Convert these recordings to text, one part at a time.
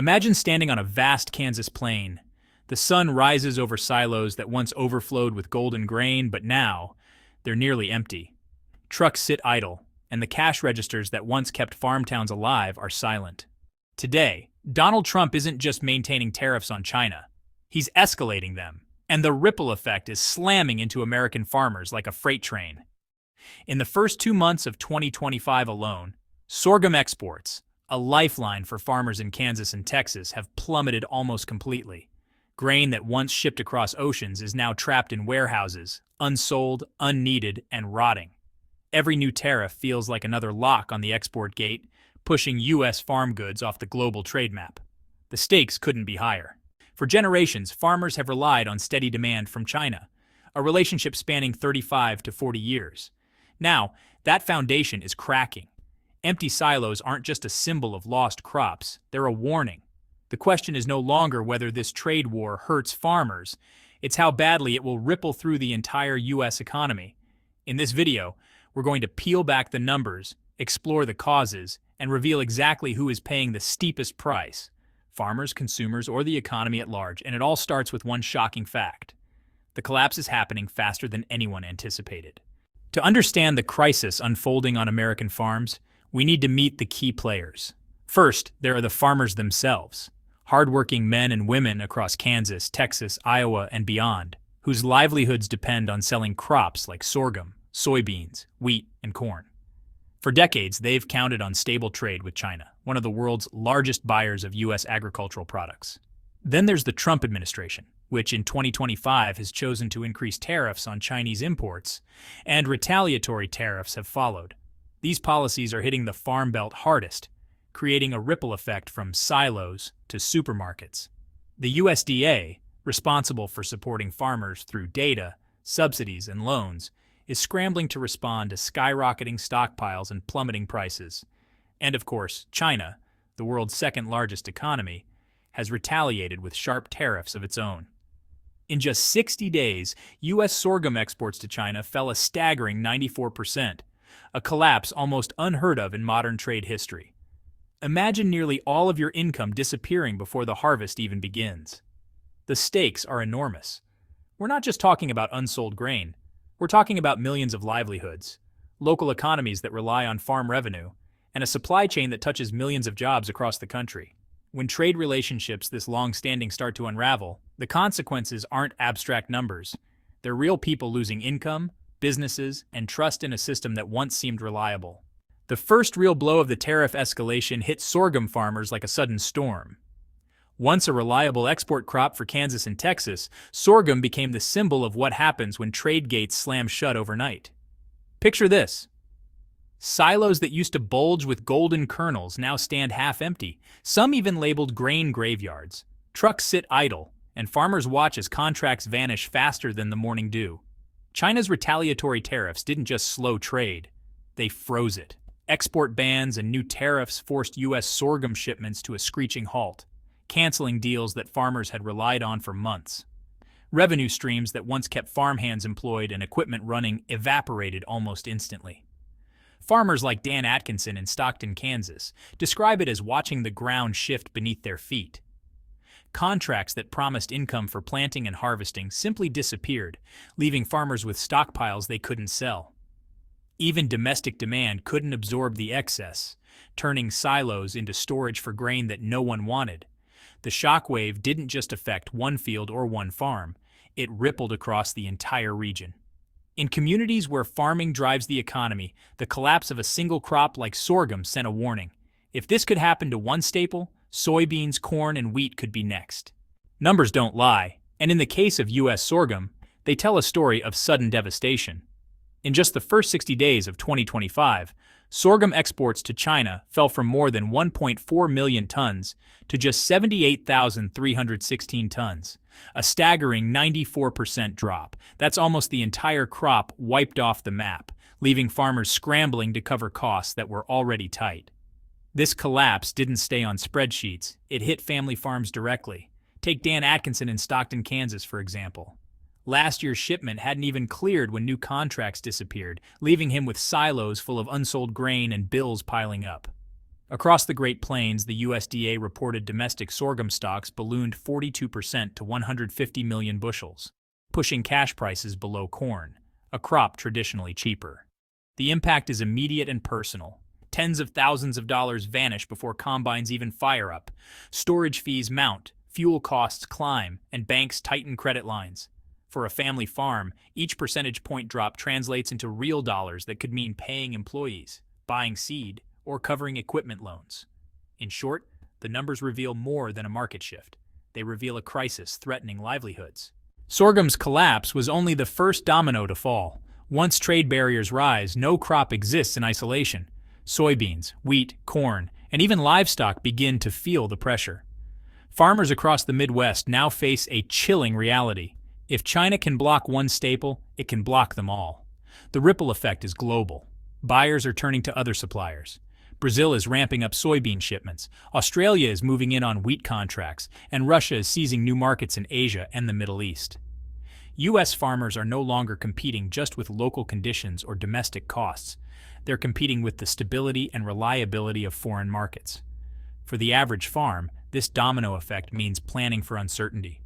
Imagine standing on a vast Kansas plain. The sun rises over silos that once overflowed with golden grain, but now they're nearly empty. Trucks sit idle, and the cash registers that once kept farm towns alive are silent. Today, Donald Trump isn't just maintaining tariffs on China. He's escalating them, and the ripple effect is slamming into American farmers like a freight train. In the first 2 months of 2025 alone, sorghum exports, a lifeline for farmers in Kansas and Texas, have plummeted almost completely. Grain that once shipped across oceans is now trapped in warehouses, unsold, unneeded, and rotting. Every new tariff feels like another lock on the export gate, pushing U.S. farm goods off the global trade map. The stakes couldn't be higher. For generations, farmers have relied on steady demand from China, a relationship spanning 35 to 40 years. Now, that foundation is cracking. Empty silos aren't just a symbol of lost crops, they're a warning. The question is no longer whether this trade war hurts farmers, it's how badly it will ripple through the entire U.S. economy. In this video, we're going to peel back the numbers, explore the causes, and reveal exactly who is paying the steepest price: farmers, consumers, or the economy at large. And it all starts with one shocking fact: the collapse is happening faster than anyone anticipated. To understand the crisis unfolding on American farms, we need to meet the key players. First, there are the farmers themselves, hardworking men and women across Kansas, Texas, Iowa, and beyond, whose livelihoods depend on selling crops like sorghum, soybeans, wheat, and corn. For decades, they've counted on stable trade with China, one of the world's largest buyers of U.S. agricultural products. Then there's the Trump administration, which in 2025 has chosen to increase tariffs on Chinese imports, and retaliatory tariffs have followed. These policies are hitting the Farm Belt hardest, creating a ripple effect from silos to supermarkets. The USDA, responsible for supporting farmers through data, subsidies, and loans, is scrambling to respond to skyrocketing stockpiles and plummeting prices. And of course, China, the world's second-largest economy, has retaliated with sharp tariffs of its own. In just 60 days, U.S. sorghum exports to China fell a staggering 94%, a collapse almost unheard of in modern trade history. Imagine nearly all of your income disappearing before the harvest even begins. The stakes are enormous. We're not just talking about unsold grain. We're talking about millions of livelihoods, local economies that rely on farm revenue, and a supply chain that touches millions of jobs across the country. When trade relationships this long-standing start to unravel, the consequences aren't abstract numbers. They're real people losing income, businesses, and trust in a system that once seemed reliable. The first real blow of the tariff escalation hit sorghum farmers like a sudden storm. Once a reliable export crop for Kansas and Texas, sorghum became the symbol of what happens when trade gates slam shut overnight. Picture this. Silos that used to bulge with golden kernels now stand half empty, some even labeled grain graveyards. Trucks sit idle, and farmers watch as contracts vanish faster than the morning dew. China's retaliatory tariffs didn't just slow trade, they froze it. Export bans and new tariffs forced U.S. sorghum shipments to a screeching halt, canceling deals that farmers had relied on for months. Revenue streams that once kept farmhands employed and equipment running evaporated almost instantly. Farmers like Dan Atkinson in Stockton, Kansas, describe it as watching the ground shift beneath their feet. Contracts that promised income for planting and harvesting simply disappeared, leaving farmers with stockpiles they couldn't sell. Even domestic demand couldn't absorb the excess, turning silos into storage for grain that no one wanted. The shockwave didn't just affect one field or one farm, it rippled across the entire region. In communities where farming drives the economy, the collapse of a single crop like sorghum sent a warning. If this could happen to one staple, soybeans, corn, and wheat could be next. Numbers don't lie, and in the case of U.S. sorghum, they tell a story of sudden devastation. In just the first 60 days of 2025, sorghum exports to China fell from more than 1.4 million tons to just 78,316 tons, a staggering 94% drop. That's almost the entire crop wiped off the map, leaving farmers scrambling to cover costs that were already tight. This collapse didn't stay on spreadsheets, it hit family farms directly. Take Dan Atkinson in Stockton, Kansas, for example. Last year's shipment hadn't even cleared when new contracts disappeared, leaving him with silos full of unsold grain and bills piling up. Across the Great Plains, the USDA reported domestic sorghum stocks ballooned 42% to 150 million bushels, pushing cash prices below corn, a crop traditionally cheaper. The impact is immediate and personal. Tens of thousands of dollars vanish before combines even fire up. Storage fees mount, fuel costs climb, and banks tighten credit lines. For a family farm, each percentage point drop translates into real dollars that could mean paying employees, buying seed, or covering equipment loans. In short, the numbers reveal more than a market shift. They reveal a crisis threatening livelihoods. Sorghum's collapse was only the first domino to fall. Once trade barriers rise, no crop exists in isolation. Soybeans, wheat, corn, and even livestock begin to feel the pressure. Farmers across the Midwest now face a chilling reality. If China can block one staple, it can block them all. The ripple effect is global. Buyers are turning to other suppliers. Brazil is ramping up soybean shipments, Australia is moving in on wheat contracts, and Russia is seizing new markets in Asia and the Middle East. U.S. farmers are no longer competing just with local conditions or domestic costs. They're competing with the stability and reliability of foreign markets. For the average farm, this domino effect means planning for uncertainty.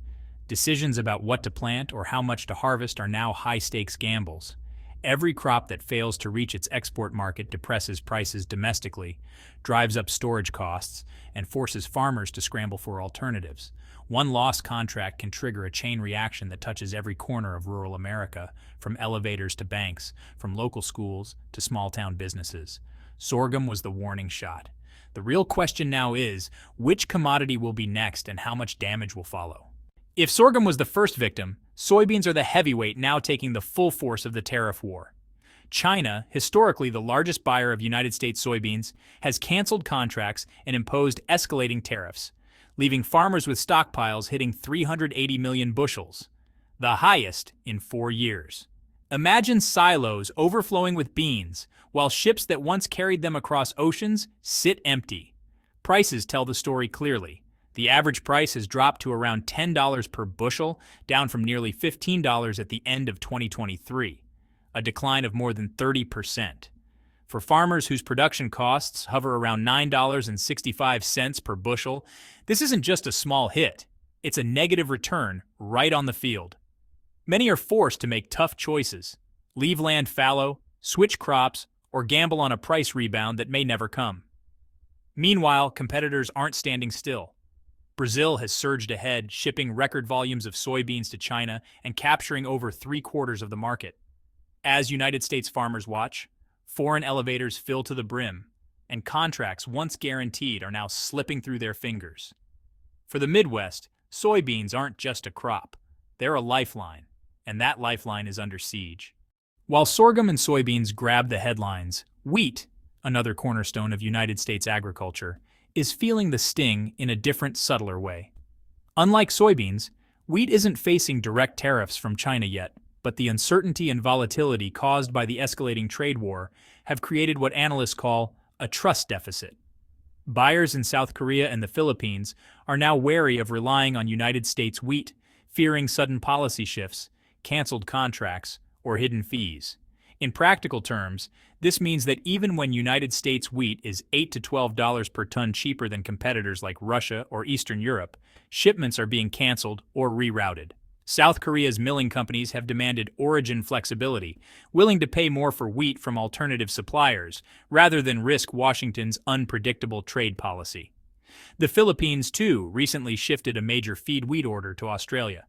Decisions about what to plant or how much to harvest are now high-stakes gambles. Every crop that fails to reach its export market depresses prices domestically, drives up storage costs, and forces farmers to scramble for alternatives. One lost contract can trigger a chain reaction that touches every corner of rural America, from elevators to banks, from local schools to small-town businesses. Sorghum was the warning shot. The real question now is, which commodity will be next and how much damage will follow? If sorghum was the first victim, soybeans are the heavyweight now taking the full force of the tariff war. China, historically the largest buyer of United States soybeans, has canceled contracts and imposed escalating tariffs, leaving farmers with stockpiles hitting 380 million bushels, the highest in 4 years. Imagine silos overflowing with beans, while ships that once carried them across oceans sit empty. Prices tell the story clearly. The average price has dropped to around $10 per bushel, down from nearly $15 at the end of 2023, a decline of more than 30%. For farmers whose production costs hover around $9.65 per bushel, this isn't just a small hit, it's a negative return right on the field. Many are forced to make tough choices, leave land fallow, switch crops, or gamble on a price rebound that may never come. Meanwhile, competitors aren't standing still. Brazil has surged ahead, shipping record volumes of soybeans to China and capturing over 3/4 of the market. As United States farmers watch, foreign elevators fill to the brim, and contracts once guaranteed are now slipping through their fingers. For the Midwest, soybeans aren't just a crop. They're a lifeline, and that lifeline is under siege. While sorghum and soybeans grab the headlines, wheat, another cornerstone of United States agriculture, is feeling the sting in a different, subtler way. Unlike soybeans, wheat isn't facing direct tariffs from China yet, but the uncertainty and volatility caused by the escalating trade war have created what analysts call a trust deficit. Buyers in South Korea and the Philippines are now wary of relying on United States wheat, fearing sudden policy shifts, canceled contracts, or hidden fees. In practical terms, this means that even when United States wheat is $8 to $12 per ton cheaper than competitors like Russia or Eastern Europe, shipments are being canceled or rerouted. South Korea's milling companies have demanded origin flexibility, willing to pay more for wheat from alternative suppliers, rather than risk Washington's unpredictable trade policy. The Philippines, too, recently shifted a major feed wheat order to Australia.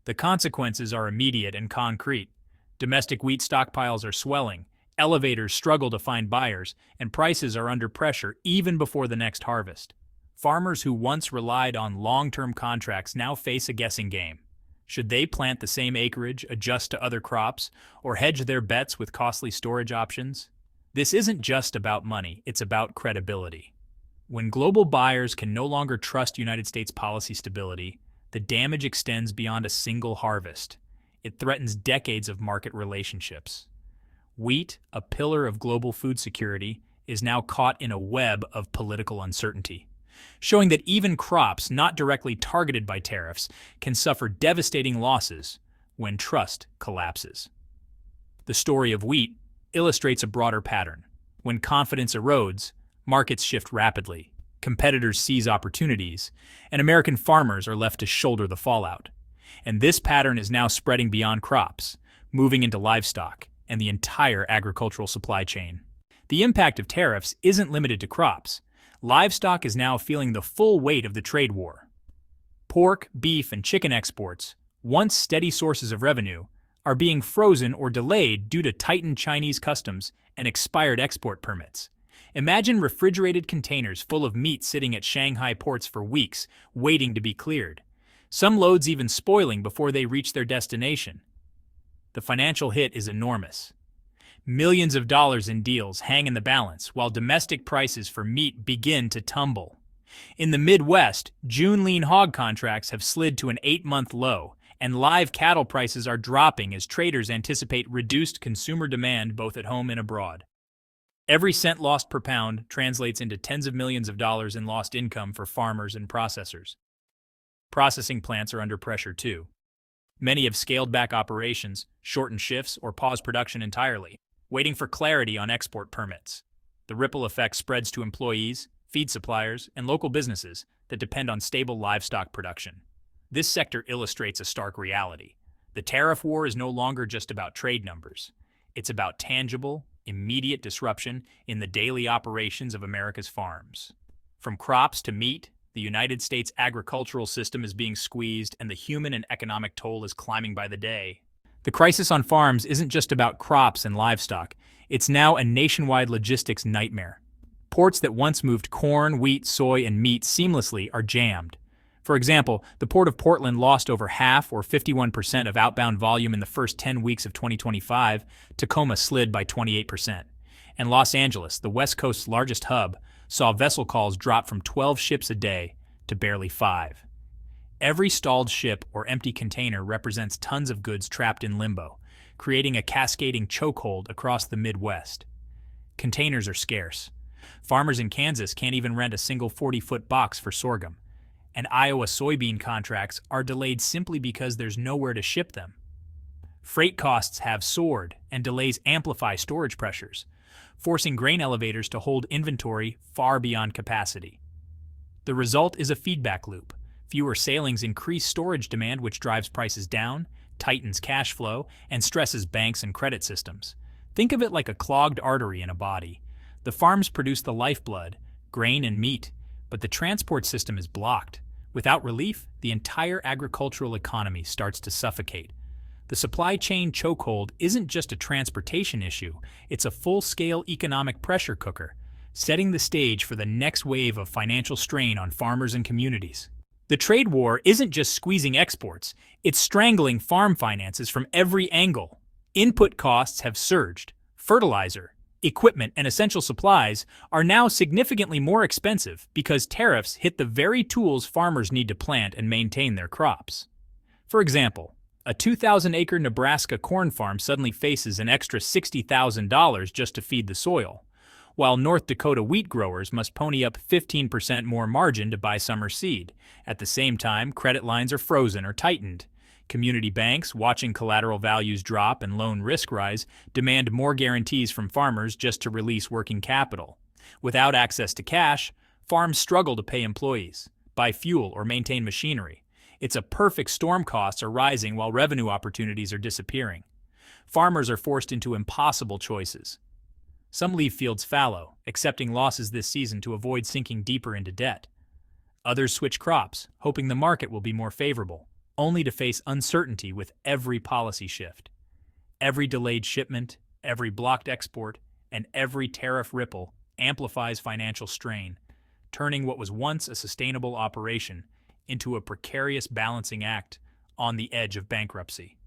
The consequences are immediate and concrete. Domestic wheat stockpiles are swelling, elevators struggle to find buyers, and prices are under pressure even before the next harvest. Farmers who once relied on long-term contracts now face a guessing game. Should they plant the same acreage, adjust to other crops, or hedge their bets with costly storage options? This isn't just about money, it's about credibility. When global buyers can no longer trust United States policy stability, the damage extends beyond a single harvest. It threatens decades of market relationships. Wheat, a pillar of global food security, is now caught in a web of political uncertainty, showing that even crops not directly targeted by tariffs can suffer devastating losses when trust collapses. The story of wheat illustrates a broader pattern. When confidence erodes, markets shift rapidly, competitors seize opportunities, and American farmers are left to shoulder the fallout. And this pattern is now spreading beyond crops, moving into livestock and the entire agricultural supply chain. The impact of tariffs isn't limited to crops. Livestock is now feeling the full weight of the trade war. Pork, beef, and chicken exports, once steady sources of revenue, are being frozen or delayed due to tightened Chinese customs and expired export permits. Imagine refrigerated containers full of meat sitting at Shanghai ports for weeks, waiting to be cleared. Some loads even spoiling before they reach their destination. The financial hit is enormous. Millions of dollars in deals hang in the balance while domestic prices for meat begin to tumble. In the Midwest, June lean hog contracts have slid to an 8-month low, and live cattle prices are dropping as traders anticipate reduced consumer demand both at home and abroad. Every cent lost per pound translates into tens of millions of dollars in lost income for farmers and processors. Processing plants are under pressure too. Many have scaled back operations, shortened shifts, or paused production entirely, waiting for clarity on export permits. The ripple effect spreads to employees, feed suppliers, and local businesses that depend on stable livestock production. This sector illustrates a stark reality. The tariff war is no longer just about trade numbers. It's about tangible, immediate disruption in the daily operations of America's farms. From crops to meat, the United States agricultural system is being squeezed and the human and economic toll is climbing by the day. The crisis on farms isn't just about crops and livestock. It's now a nationwide logistics nightmare. Ports that once moved corn, wheat, soy, and meat seamlessly are jammed. For example, the Port of Portland lost over half, or 51%, of outbound volume in the first 10 weeks of 2025, Tacoma slid by 28%. And Los Angeles, the West Coast's largest hub, saw vessel calls drop from 12 ships a day to barely 5. Every stalled ship or empty container represents tons of goods trapped in limbo, creating a cascading chokehold across the Midwest. Containers are scarce. Farmers in Kansas can't even rent a single 40-foot box for sorghum. And Iowa soybean contracts are delayed simply because there's nowhere to ship them. Freight costs have soared, and delays amplify storage pressures, forcing grain elevators to hold inventory far beyond capacity. The result is a feedback loop. Fewer sailings increase storage demand, which drives prices down, tightens cash flow, and stresses banks and credit systems. Think of it like a clogged artery in a body. The farms produce the lifeblood, grain and meat, but the transport system is blocked. Without relief, the entire agricultural economy starts to suffocate. The supply chain chokehold isn't just a transportation issue, it's a full-scale economic pressure cooker, setting the stage for the next wave of financial strain on farmers and communities. The trade war isn't just squeezing exports, it's strangling farm finances from every angle. Input costs have surged. Fertilizer, equipment, and essential supplies are now significantly more expensive because tariffs hit the very tools farmers need to plant and maintain their crops. For example, a 2,000-acre Nebraska corn farm suddenly faces an extra $60,000 just to feed the soil, while North Dakota wheat growers must pony up 15% more margin to buy summer seed. At the same time, credit lines are frozen or tightened. Community banks, watching collateral values drop and loan risk rise, demand more guarantees from farmers just to release working capital. Without access to cash, farms struggle to pay employees, buy fuel, or maintain machinery. It's a perfect storm. Costs are rising while revenue opportunities are disappearing. Farmers are forced into impossible choices. Some leave fields fallow, accepting losses this season to avoid sinking deeper into debt. Others switch crops, hoping the market will be more favorable, only to face uncertainty with every policy shift. Every delayed shipment, every blocked export, and every tariff ripple amplifies financial strain, turning what was once a sustainable operation into a precarious balancing act on the edge of bankruptcy.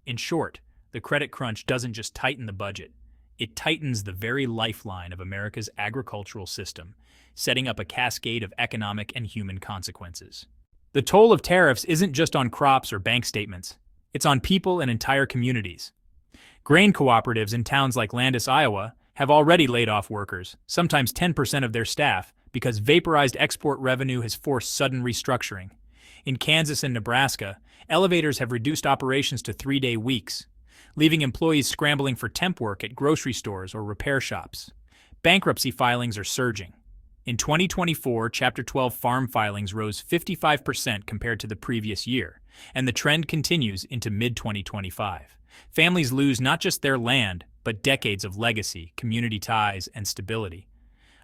In short, the credit crunch doesn't just tighten the budget, it tightens the very lifeline of America's agricultural system, setting up a cascade of economic and human consequences. The toll of tariffs isn't just on crops or bank statements. It's on people and entire communities. Grain cooperatives in towns like Landis, Iowa, have already laid off workers, sometimes 10% of their staff, because vaporized export revenue has forced sudden restructuring. In Kansas and Nebraska, elevators have reduced operations to 3-day weeks, leaving employees scrambling for temp work at grocery stores or repair shops. Bankruptcy filings are surging. In 2024, Chapter 12 farm filings rose 55% compared to the previous year, and the trend continues into mid-2025. Families lose not just their land, but decades of legacy, community ties, and stability.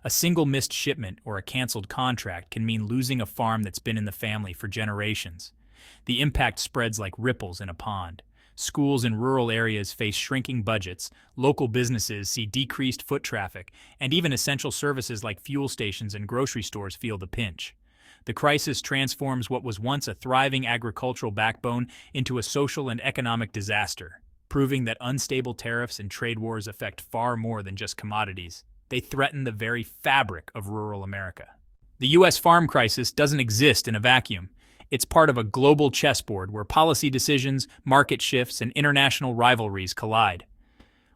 A single missed shipment or a canceled contract can mean losing a farm that's been in the family for generations. The impact spreads like ripples in a pond. Schools in rural areas face shrinking budgets, local businesses see decreased foot traffic, and even essential services like fuel stations and grocery stores feel the pinch. The crisis transforms what was once a thriving agricultural backbone into a social and economic disaster, proving that unstable tariffs and trade wars affect far more than just commodities. They threaten the very fabric of rural America. The U.S. farm crisis doesn't exist in a vacuum. It's part of a global chessboard where policy decisions, market shifts, and international rivalries collide.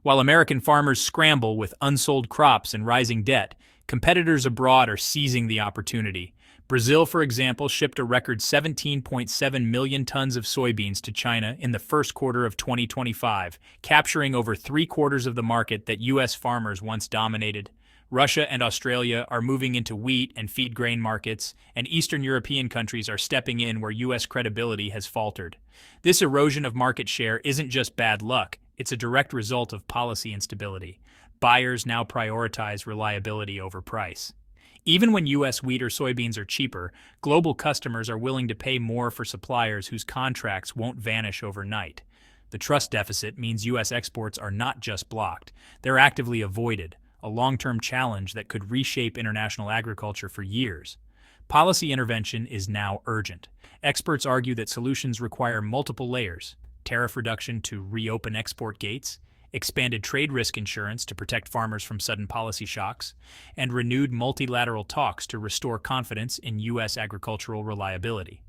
While American farmers scramble with unsold crops and rising debt, competitors abroad are seizing the opportunity. Brazil, for example, shipped a record 17.7 million tons of soybeans to China in the first quarter of 2025, capturing over three-quarters of the market that U.S. farmers once dominated. Russia and Australia are moving into wheat and feed grain markets, and Eastern European countries are stepping in where U.S. credibility has faltered. This erosion of market share isn't just bad luck, it's a direct result of policy instability. Buyers now prioritize reliability over price. Even when U.S. wheat or soybeans are cheaper, global customers are willing to pay more for suppliers whose contracts won't vanish overnight. The trust deficit means U.S. exports are not just blocked, they're actively avoided, a long-term challenge that could reshape international agriculture for years. Policy intervention is now urgent. Experts argue that solutions require multiple layers: tariff reduction to reopen export gates, expanded trade risk insurance to protect farmers from sudden policy shocks, and renewed multilateral talks to restore confidence in U.S. agricultural reliability.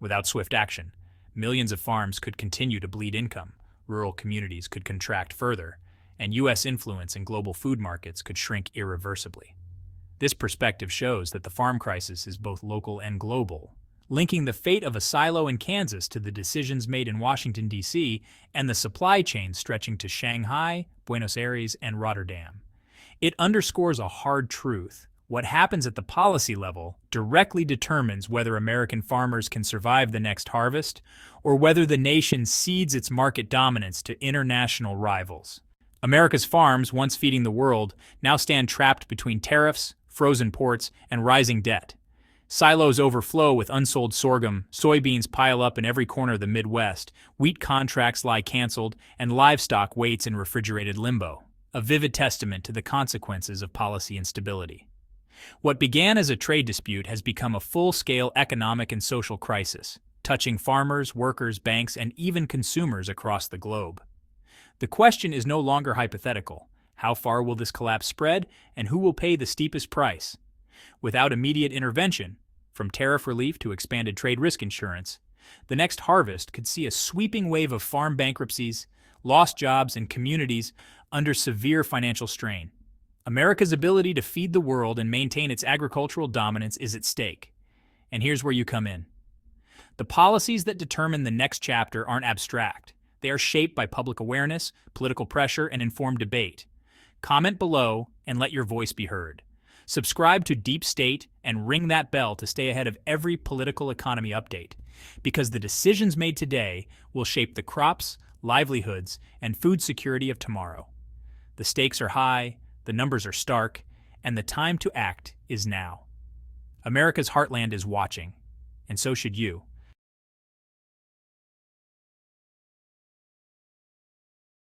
Without swift action, millions of farms could continue to bleed income, rural communities could contract further, and U.S. influence in global food markets could shrink irreversibly. This perspective shows that the farm crisis is both local and global, linking the fate of a silo in Kansas to the decisions made in Washington, D.C., and the supply chain stretching to Shanghai, Buenos Aires, and Rotterdam. It underscores a hard truth. What happens at the policy level directly determines whether American farmers can survive the next harvest, or whether the nation cedes its market dominance to international rivals. America's farms, once feeding the world, now stand trapped between tariffs, frozen ports, and rising debt. Silos overflow with unsold sorghum, soybeans pile up in every corner of the Midwest, wheat contracts lie canceled, and livestock waits in refrigerated limbo, a vivid testament to the consequences of policy instability. What began as a trade dispute has become a full-scale economic and social crisis, touching farmers, workers, banks, and even consumers across the globe. The question is no longer hypothetical. How far will this collapse spread, and who will pay the steepest price? Without immediate intervention, from tariff relief to expanded trade risk insurance, the next harvest could see a sweeping wave of farm bankruptcies, lost jobs, and communities under severe financial strain. America's ability to feed the world and maintain its agricultural dominance is at stake. And here's where you come in. The policies that determine the next chapter aren't abstract. They are shaped by public awareness, political pressure, and informed debate. Comment below and let your voice be heard. Subscribe to Deep State and ring that bell to stay ahead of every political economy update, because the decisions made today will shape the crops, livelihoods, and food security of tomorrow. The stakes are high, the numbers are stark, and the time to act is now. America's heartland is watching, and so should you.